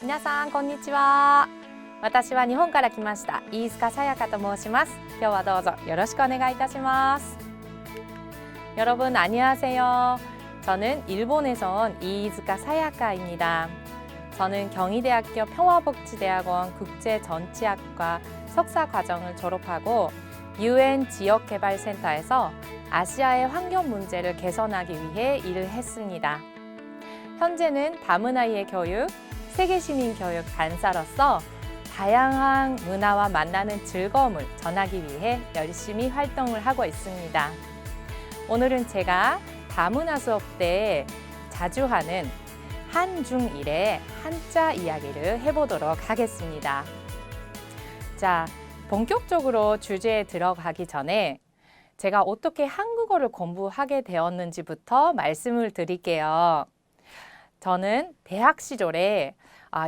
皆さんこんにちは。私は日本から来ました飯塚さやかと申します。今日はどうぞよろしくお願いいたします。여러분 안녕하세요. 저는 일본에서 온 이이즈카 사야카입니다. 저는 경희대학교 평화복지대학원 국제정치학과 석사 과정을 졸업하고 UN 지역개발센터에서 아시아의 환경 문제를 개선하기 위해 일을 했습니다. 현재는 다문화의 교육, 세계시민교육 간사로서 다양한 문화와 만나는 즐거움을 전하기 위해 열심히 활동을 하고 있습니다. 오늘은 제가 다문화 수업 때 자주 하는 한중일의 한자 이야기를 해보도록 하겠습니다. 자, 본격적으로 주제에 들어가기 전에 제가 어떻게 한국어를 공부하게 되었는지부터 말씀을 드릴게요. 저는 대학 시절에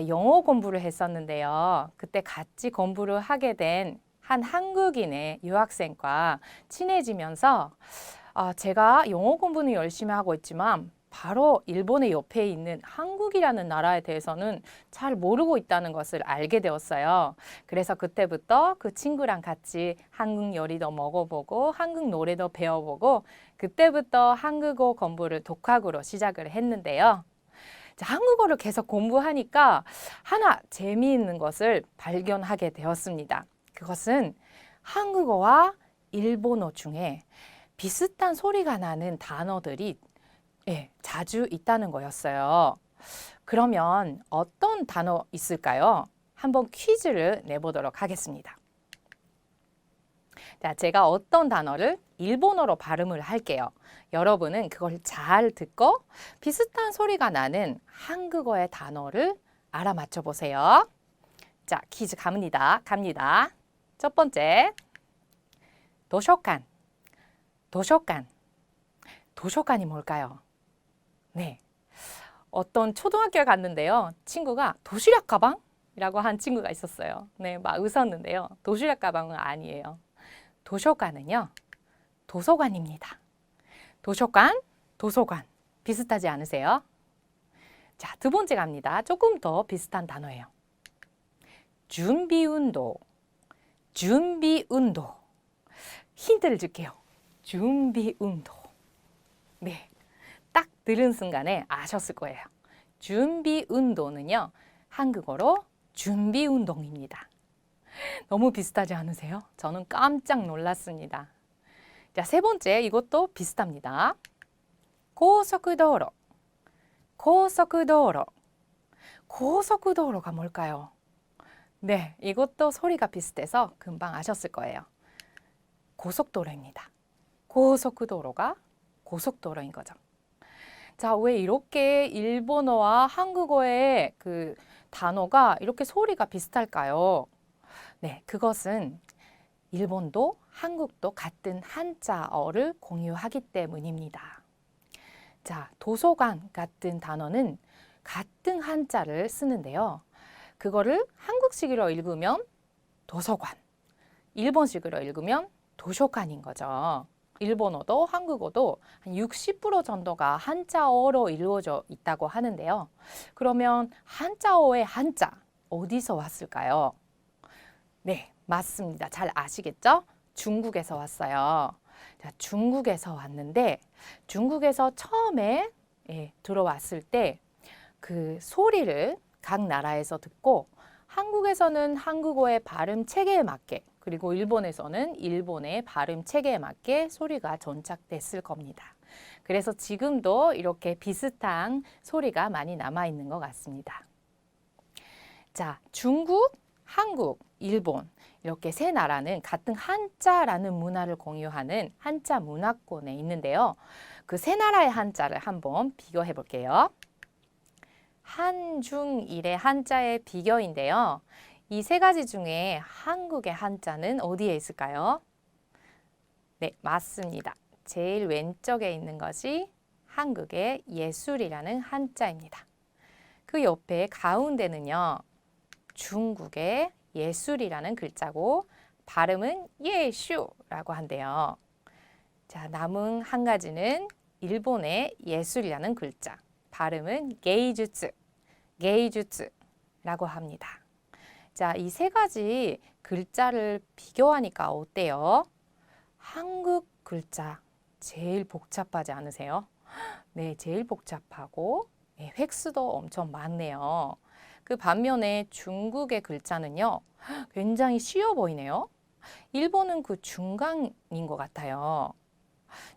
영어 공부를 했었는데요. 그때 같이 공부를 하게 된 한 한국인의 유학생과 친해지면서 제가 영어 공부는 열심히 하고 있지만 바로 일본의 옆에 있는 한국이라는 나라에 대해서는 잘 모르고 있다는 것을 알게 되었어요. 그래서 그때부터 그 친구랑 같이 한국 요리도 먹어보고 한국 노래도 배워보고 그때부터 한국어 공부를 독학으로 시작을 했는데요. 자, 한국어를 계속 공부하니까 하나 재미있는 것을 발견하게 되었습니다. 그것은 한국어와 일본어 중에 비슷한 소리가 나는 단어들이 자주 있다는 거였어요. 그러면 어떤 단어 있을까요? 한번 퀴즈를 내보도록 하겠습니다. 자, 제가 어떤 단어를 일본어로 발음을 할게요. 여러분은 그걸 잘 듣고 비슷한 소리가 나는 한국어의 단어를 알아맞혀 보세요. 자, 퀴즈 갑니다. 첫 번째, 도서관. 도서관이 뭘까요? 네, 어떤 초등학교에 갔는데요. 친구가 도시락 가방이라고 한 친구가 있었어요. 네, 막 웃었는데요. 도시락 가방은 아니에요. 도서관은요, 도서관입니다. 도서관. 비슷하지 않으세요? 자, 두 번째 갑니다. 조금 더 비슷한 단어예요. 준비운동. 힌트를 줄게요. 준비운동. 네, 딱 들은 순간에 아셨을 거예요. 준비운동은요, 한국어로 준비운동입니다. 너무 비슷하지 않으세요? 저는 깜짝 놀랐습니다. 자, 세 번째, 이것도 비슷합니다. 고속도로가 뭘까요? 네, 이것도 소리가 비슷해서 금방 아셨을 거예요. 고속도로입니다. 고속도로가 고속도로인 거죠. 자, 왜 이렇게 일본어와 한국어의 그 단어가 이렇게 소리가 비슷할까요? 네, 그것은 일본도 한국도 같은 한자어를 공유하기 때문입니다. 자, 도서관 같은 단어는 같은 한자를 쓰는데요. 그거를 한국식으로 읽으면 도서관, 일본식으로 읽으면 도서관인 거죠. 일본어도 한국어도 한 60% 정도가 한자어로 이루어져 있다고 하는데요. 그러면 한자어의 한자 어디서 왔을까요? 네, 맞습니다. 잘 아시겠죠? 중국에서 왔어요. 자, 중국에서 왔는데 중국에서 처음에 들어왔을 때 그 소리를 각 나라에서 듣고 한국에서는 한국어의 발음 체계에 맞게 그리고 일본에서는 일본의 발음 체계에 맞게 소리가 전착됐을 겁니다. 그래서 지금도 이렇게 비슷한 소리가 많이 남아있는 것 같습니다. 자, 중국, 한국, 일본 이렇게 세 나라는 같은 한자라는 문화를 공유하는 한자 문화권에 있는데요. 그 세 나라의 한자를 한번 비교해 볼게요. 한중일의 한자의 비교인데요. 이 세 가지 중에 한국의 한자는 어디에 있을까요? 네, 맞습니다. 제일 왼쪽에 있는 것이 한국의 예술이라는 한자입니다. 그 옆에 가운데는요, 중국의 예술이라는 글자고 발음은 예슈라고 한대요. 자, 남은 한 가지는 일본의 예술이라는 글자. 발음은 게이주츠. 라고 합니다. 자, 이 세 가지 글자를 비교하니까 어때요? 한국 글자 제일 복잡하지 않으세요? 네, 제일 복잡하고 획수도 엄청 많네요. 그 반면에 중국의 글자는요, 굉장히 쉬워 보이네요. 일본은 그 중간인 것 같아요.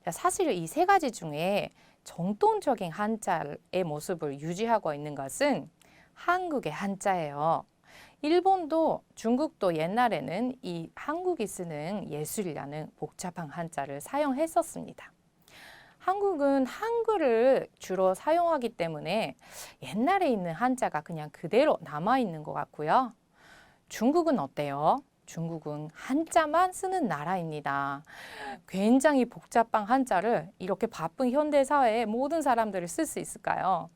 자, 사실 이 세 가지 중에 정통적인 한자의 모습을 유지하고 있는 것은 한국의 한자예요. 일본도 중국도 옛날에는 이 한국이 쓰는 예술이라는 복잡한 한자를 사용했었습니다. 한국은 한글을 주로 사용하기 때문에 옛날에 있는 한자가 그냥 그대로 남아있는 것 같고요. 중국은 어때요? 중국은 한자만 쓰는 나라입니다. 굉장히 복잡한 한자를 이렇게 바쁜 현대사회에 모든 사람들이 쓸 수 있을까요?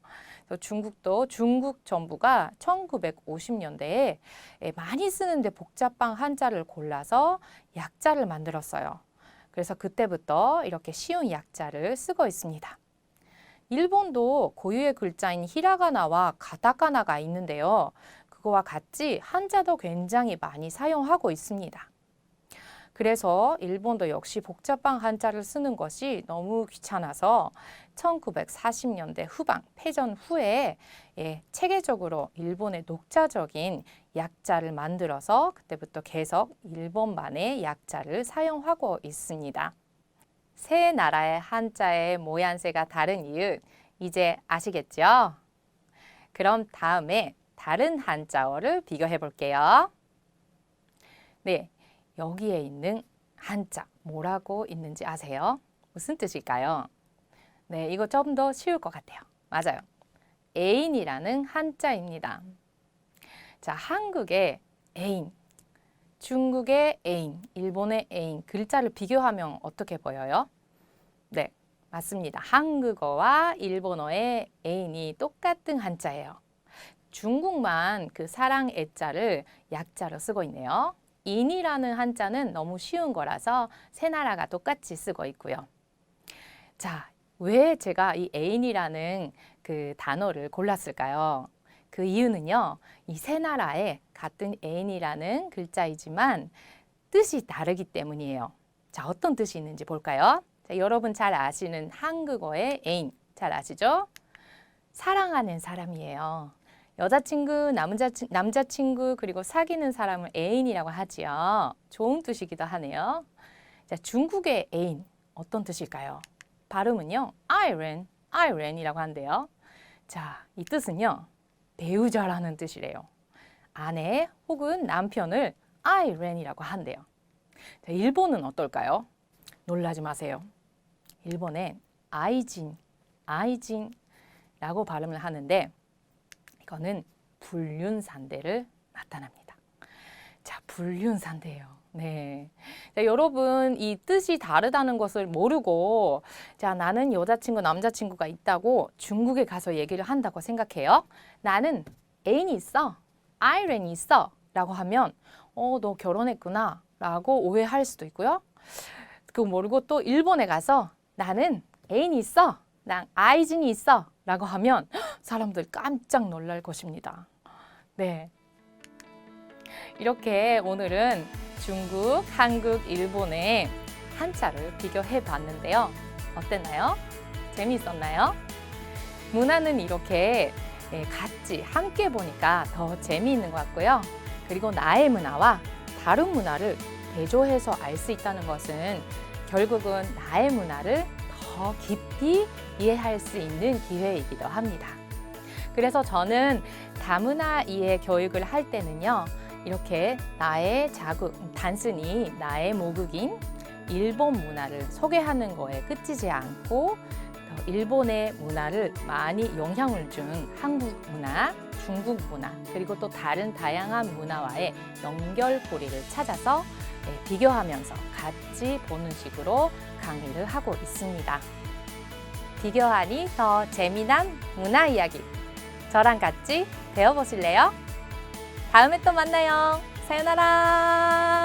중국도 중국 정부가 1950년대에 많이 쓰는데 복잡한 한자를 골라서 약자를 만들었어요. 그래서 그때부터 이렇게 쉬운 약자를 쓰고 있습니다. 일본도 고유의 글자인 히라가나와 가타카나가 있는데요. 그거와 같이 한자도 굉장히 많이 사용하고 있습니다. 그래서 일본도 역시 복잡한 한자를 쓰는 것이 너무 귀찮아서 1940년대 후반 패전 후에 체계적으로 일본의 독자적인 약자를 만들어서 그때부터 계속 일본만의 약자를 사용하고 있습니다. 세 나라의 한자의 모양새가 다른 이유 이제 아시겠죠? 그럼 다음에 다른 한자어를 비교해 볼게요. 네, 여기에 있는 한자 뭐라고 있는지 아세요? 무슨 뜻일까요? 네, 이거 좀 더 쉬울 것 같아요. 맞아요. 애인이라는 한자입니다. 자, 한국의 애인, 중국의 애인, 일본의 애인 글자를 비교하면 어떻게 보여요? 네, 맞습니다. 한국어와 일본어의 애인이 똑같은 한자예요. 중국만 그 사랑 애자를 약자로 쓰고 있네요. 인이라는 한자는 너무 쉬운 거라서 세 나라가 똑같이 쓰고 있고요. 자, 왜 제가 이 애인이라는 그 단어를 골랐을까요? 그 이유는요, 이 세 나라에 같은 애인이라는 글자이지만 뜻이 다르기 때문이에요. 자, 어떤 뜻이 있는지 볼까요? 자, 여러분 잘 아시는 한국어의 애인, 잘 아시죠? 사랑하는 사람이에요. 여자친구, 남자친구, 그리고 사귀는 사람을 애인이라고 하지요. 좋은 뜻이기도 하네요. 자, 중국의 애인, 어떤 뜻일까요? 발음은요, 아이렌이라고 한대요. 자, 이 뜻은요, 배우자라는 뜻이래요. 아내 혹은 남편을 아이렌이라고 한대요. 자, 일본은 어떨까요? 놀라지 마세요. 일본엔 아이진라고 발음을 하는데 이거는 불륜상대를 나타납니다. 자, 불륜상대예요. 네. 자, 여러분 이 뜻이 다르다는 것을 모르고 자, 나는 여자친구, 남자친구가 있다고 중국에 가서 얘기를 한다고 생각해요. 나는 애인이 있어. 아이렌이 있어. 라고 하면 너 결혼했구나. 라고 오해할 수도 있고요. 그거 모르고 또 일본에 가서 나는 애인이 있어. 난 아이진이 있어. 라고 하면 사람들 깜짝 놀랄 것입니다. 네. 이렇게 오늘은 중국, 한국, 일본의 한자를 비교해 봤는데요. 어땠나요? 재미있었나요? 문화는 이렇게 같이 함께 보니까 더 재미있는 것 같고요. 그리고 나의 문화와 다른 문화를 대조해서 알 수 있다는 것은 결국은 나의 문화를 더 깊이 이해할 수 있는 기회이기도 합니다. 그래서 저는 다문화 이해 교육을 할 때는요, 이렇게 나의 자국, 단순히 나의 모국인 일본 문화를 소개하는 거에 끝이지 않고 일본의 문화를 많이 영향을 준 한국 문화, 중국 문화, 그리고 또 다른 다양한 문화와의 연결고리를 찾아서 비교하면서 같이 보는 식으로 강의를 하고 있습니다. 비교하니 더 재미난 문화 이야기, 저랑 같이 배워보실래요? 다음에 또 만나요. 사요나라.